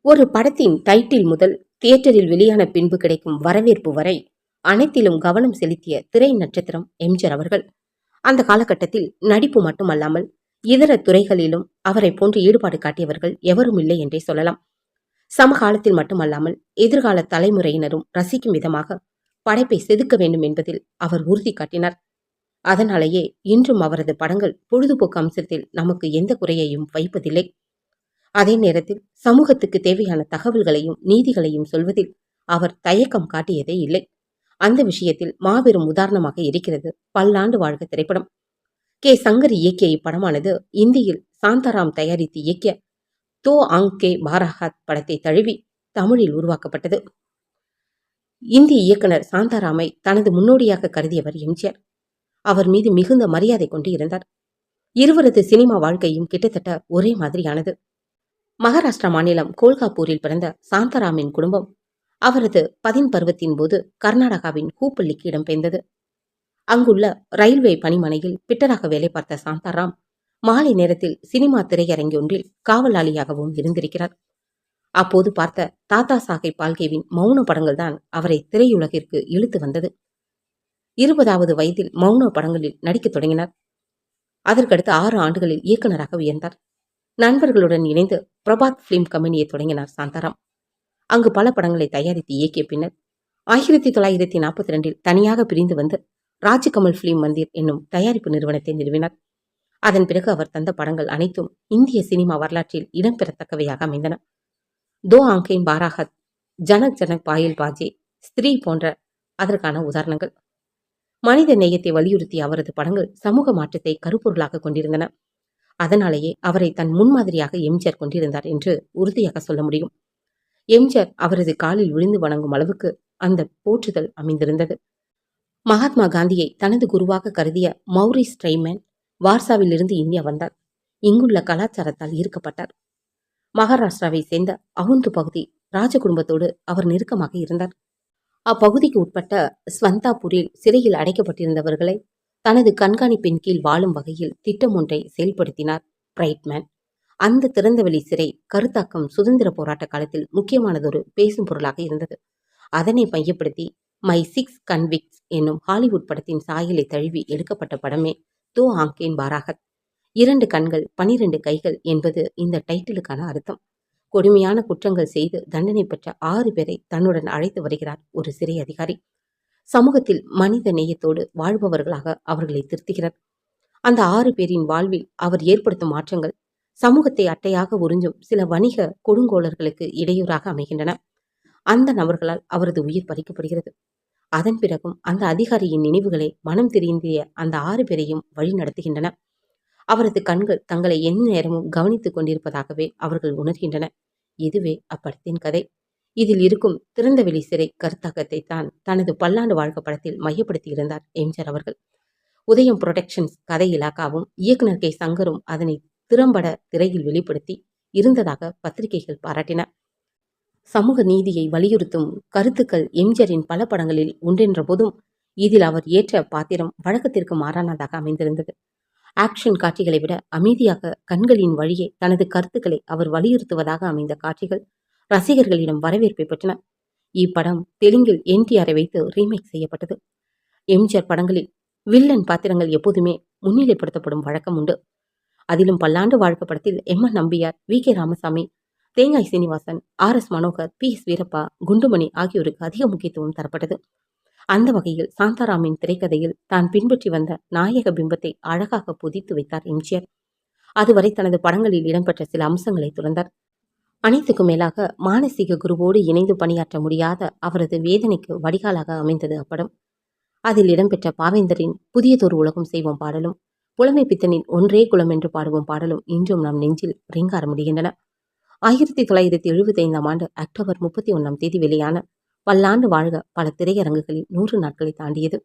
ஒரு படத்தின் டைட்டில் முதல் தியேட்டரில் வெளியான பின்பு கிடைக்கும் வரவேற்பு வரை அனைத்திலும் கவனம் செலுத்திய திரை நட்சத்திரம் எம்ஜிஆர் அவர்கள். அந்த காலகட்டத்தில் நடிப்பு மட்டுமல்லாமல் இதர துறைகளிலும் அவரை போன்று ஈடுபாடு காட்டியவர்கள் எவரும் இல்லை என்றே சொல்லலாம். சமகாலத்தில் மட்டுமல்லாமல் எதிர்கால தலைமுறையினரும் ரசிக்கும் விதமாக படைப்பை செதுக்க வேண்டும் என்பதில் அவர் உறுதி காட்டினார். அதனாலேயே இன்றும் அவரது படங்கள் பொழுதுபோக்கு அம்சத்தில் நமக்கு எந்த குறையையும் வைப்பதில்லை. அதே நேரத்தில் சமூகத்துக்கு தேவையான தகவல்களையும் நீதிகளையும் சொல்வதில் அவர் தயக்கம் காட்டியதே இல்லை. அந்த விஷயத்தில் மாபெரும் உதாரணமாக இருக்கிறது பல்லாண்டு வாழ்க திரைப்படம். கே. சங்கர் இயக்கிய இப்படமானது இந்தியில் சாந்தாராம் தயாரித்து இயக்கிய தோ ஆங்கே பாராஹாத் படத்தை தழுவி தமிழில் உருவாக்கப்பட்டது. இந்திய இயக்குனர் சாந்தாராமை தனது முன்னோடியாக கருதியவர் எம்ஜிஆர். அவர் மீது மிகுந்த மரியாதை கொண்டு இருந்தார். இருவரது சினிமா வாழ்க்கையும் கிட்டத்தட்ட ஒரே மாதிரியானது. மகாராஷ்டிரா மாநிலம் கோல்காப்பூரில் பிறந்த சாந்தாராமின் குடும்பம் அவரது பருவத்தின் போது கர்நாடகாவின் ஹூப்பள்ளிக்கு இடம்பெயர்ந்தது. அங்குள்ள ரயில்வே பணிமனையில் பிட்டராக வேலை பார்த்த சாந்தாராம் மாலை நேரத்தில் சினிமா திரையரங்கொன்றில் காவலாளியாகவும் இருந்திருக்கிறார். அப்போது பார்த்த தாத்தா சாஹேப் பால்கேவின் மௌன படங்கள் தான் அவரை திரையுலகிற்கு இழுத்து வந்தது. 20வது வயதில் மௌன படங்களில் நடிக்கத் தொடங்கினார். அதற்கடுத்து 6 ஆண்டுகளில் இயக்குநராக உயர்ந்தார். நண்பர்களுடன் இணைந்து பிரபாத் பிலிம் கம்பெனியை தொடங்கினார் சாந்தாராம். அங்கு பல படங்களை தயாரித்து இயக்கிய பின்னர் 1942 தனியாக பிரிந்து வந்து ராஜ்கமல் பிலிம் மந்திர் என்னும் தயாரிப்பு நிறுவனத்தை நிறுவினார். அதன் பிறகு அவர் தந்த படங்கள் அனைத்தும் இந்திய சினிமா வரலாற்றில் இடம்பெறத்தக்கவையாக அமைந்தன. தோ ஆங்கேன் பாராஹத், ஜனக் ஜனக் பாயில் பாஜே, ஸ்திரீ போன்ற அதற்கான உதாரணங்கள். மனித நேயத்தை வலியுறுத்திய அவரது படங்கள் சமூக மாற்றத்தை கருப்பொருளாக கொண்டிருந்தன. அதனாலேயே அவரை தன் முன்மாதிரியாக எம்ஜிஆர் கொண்டிருந்தார் என்று உறுதியாக சொல்ல முடியும். எம்ஜிஆர் அவரது காலில் விழுந்து வணங்கும் அளவுக்கு அந்த போற்றுதல் அமைந்திருந்தது. மகாத்மா காந்தியை தனது குருவாக கருதிய மௌரிஸ் ஸ்ட்ரைமேன் வார்சாவில் இருந்து இந்தியா வந்தார். இங்குள்ள கலாச்சாரத்தால் ஈர்க்கப்பட்டார். மகாராஷ்டிராவை சேர்ந்த அவுந்து பகுதி ராஜ குடும்பத்தோடு அவர் நெருக்கமாக இருந்தார். அப்பகுதிக்கு உட்பட்ட ஸ்வந்தாபூரில் சிறையில் அடைக்கப்பட்டிருந்தவர்களை தனது கண்காணிப்பின் கீழ் வாழும் வகையில் திட்டம் ஒன்றை செயல்படுத்தினார் பிரைட்மேன். அந்த திறந்தவெளி சிறை கருத்தாக்கம் சுதந்திர போராட்ட காலத்தில் முக்கியமானதொரு பேசும் பொருளாக இருந்தது. அதனை மையப்படுத்தி மை 6 கன்விக்ட்ஸ் என்னும் ஹாலிவுட் படத்தின் சாயலை தழுவி எடுக்கப்பட்ட படமே தோ ஆங்கேன் பாராஹத். 2 கண்கள் 12 கைகள் என்பது இந்த டைட்டிலுக்கான அர்த்தம். கொடுமையான குற்றங்கள் செய்து தண்டனை பெற்ற 6 பேரை தன்னுடன் அழைத்து வருகிறார் ஒரு சிறை அதிகாரி. சமூகத்தில் மனித நேயத்தோடு வாழ்பவர்களாக அவர்களை திருத்துகிறார். அந்த 6 பேரின் வாழ்வில் அவர் ஏற்படுத்தும் மாற்றங்கள் சமூகத்தை அட்டையாக உறிஞ்சும் சில வணிக கொடுங்கோளர்களுக்கு இடையூறாக அமைகின்றன. அந்த நபர்களால் அவரது உயிர் பறிக்கப்படுகிறது. அதன் பிறகும் அந்த அதிகாரியின் நினைவுகளை மனம் திருந்திய அந்த 6 பேரையும் வழி நடத்துகின்றன. அவரது கண்கள் தங்களை எந்த நேரமும் கவனித்துக் கொண்டிருப்பதாகவே அவர்கள் உணர்கின்றன. இதுவே அப்படத்தின் கதை. இதில் இருக்கும் திறந்தவெளி சிறை கருத்தாக்கத்தை தான் தனது பல்லாண்டு வாழ்க படத்தில் மையப்படுத்தியிருந்தார் எம்ஜிஆர் அவர்கள். உதயம் புரொடக்ஷன்ஸ் கதை இலாக்காவும் இயக்குனர் கே. சங்கரும் அதனை திறம்பட திரையில் வெளிப்படுத்தி இருந்ததாக பத்திரிகைகள் பாராட்டின. சமூக நீதியை வலியுறுத்தும் கருத்துக்கள் எம்ஜிஆரின் பல படங்களில் உண்டென்ற போதும் இதில் அவர் ஏற்ற பாத்திரம் வழக்கத்திற்கு மாறானதாக அமைந்திருந்தது. ஆக்ஷன் காட்சிகளை விட அமைதியாக கண்களின் வழியே தனது கருத்துக்களை அவர் வலியுறுத்துவதாக அமைந்த காட்சிகள் ரசிகர்களிடம் வரவேற்பை பெற்றன. இப்படம் தெலுங்கில் NTRஐ வைத்து ரீமேக் செய்யப்பட்டது. எம்ஜிஆர் படங்களில் வில்லன் பாத்திரங்கள் எப்போதுமே முன்னிலைப்படுத்தப்படும் வழக்கம் உண்டு. அதிலும் பல்லாண்டு வாழ்க படத்தில் M.N. நம்பியார், V.K. ராமசாமி, தேங்காய் சீனிவாசன், R.S. மனோகர், P.S. வீரப்பா, குண்டுமணி ஆகியோருக்கு அதிக முக்கியத்துவம் தரப்பட்டது. அந்த வகையில் சாந்தாராமின் திரைக்கதையில் தான் பின்பற்றி வந்த நாயக பிம்பத்தை அழகாக பொதித்து வைத்தார் எம்ஜிஆர். அதுவரை தனது படங்களில் இடம்பெற்ற சில அம்சங்களை துறந்தார். அனைத்துக்கும் மேலாக மானசீக குருவோடு இணைந்து பணியாற்ற முடியாத அவரது வேதனைக்கு வடிகாலாக அமைந்தது அப்படம். அதில் இடம்பெற்ற பாவேந்தரின் புதியதொரு உலகம் செய்வோம் பாடலும், புலமை பித்தனின் ஒன்றே குலம் என்று பாடுவோம் பாடலும் இன்றும் நம் நெஞ்சில் ரீங்கார முடிகின்றன. 1975ஆம் ஆண்டு அக்டோபர் 31ஆம் தேதி வெளியான பல்லாண்டு வாழ்க பல திரையரங்குகளில் 100 நாட்களை தாண்டியது.